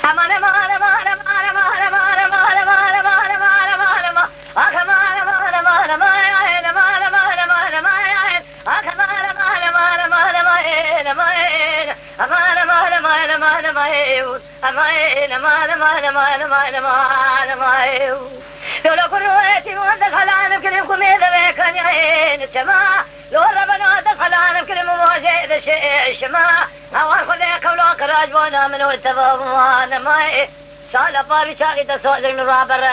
امان امان امان امان امان امان امان امان امان امان امان امان آخ امان امان امان امان امان امان امان امان آخ امان امان امان امان امان امان امان امان امان امان امان امان امان امان امان امان امان لولا كروتي وانت خلانم كلم خميدة بكن عين السماء لو ربنا دخلانم كلم موجه الشماء هوان خذيك ولو قراج وانا من واتفاوانا ماي سال بابي شاقي تسوء ذي نرابر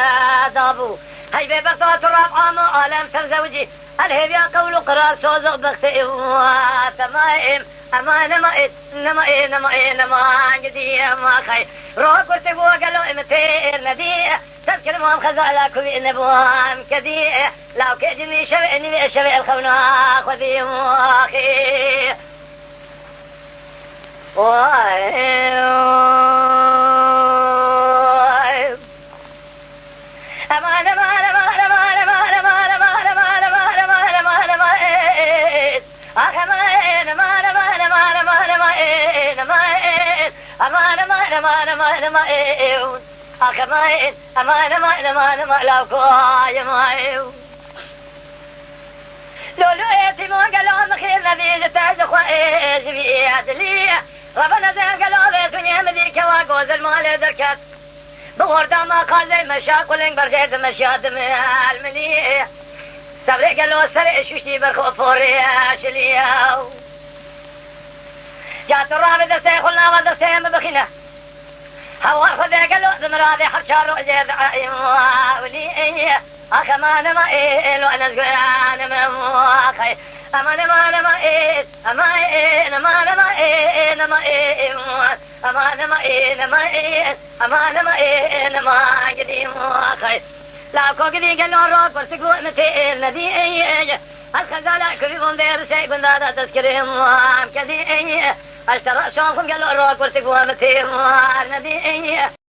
دابو هاي بيبقى تراب عامو عالم سمزوجي الهب يا قولو قرار سوزق بختي واتمائم امان مائد نمائي نمائي نمان جدي ما خي روح قرتي وقالو امتير ندي تذكر مهم خزالة كوي نبوام كدي لو كجني شبعني شبع الخونا خذي واخي امان امان امان امان امان امان امان امان امان امان امان امان اخ امان امان امان امان امان امان امان امان امان امان امان اخ امان امان امان امان امان لو كواي مايو لولو يتيمون قالوا مخير نبي تاج خويز في عدليه ربنا زين قالوا بيتوني مليك واقوز المال دركت بوردا ما قال زي مشاكل برجيت مشاد من المليح صبري قالوا سرع شوشتي برخوف ورياش الياو جات الرابع درسي خلنا ودرسي مبخنا هوار خذي قالوا زمرادي حرشارو جيد ولي اخ امان ما ايل وانا زقان مواخي امان ما ايل امان ما ايل ما ايل امان ما ايل ما ايل امان ما ايل ما قديم واخي لا كو قدي قالوا روك برسقوا متي ندي اي الخزالة كلهم دير شيء بندادا تذكرهم وام كدي اي اشترى شوفهم قالوا روك برسقوا متي ندي اي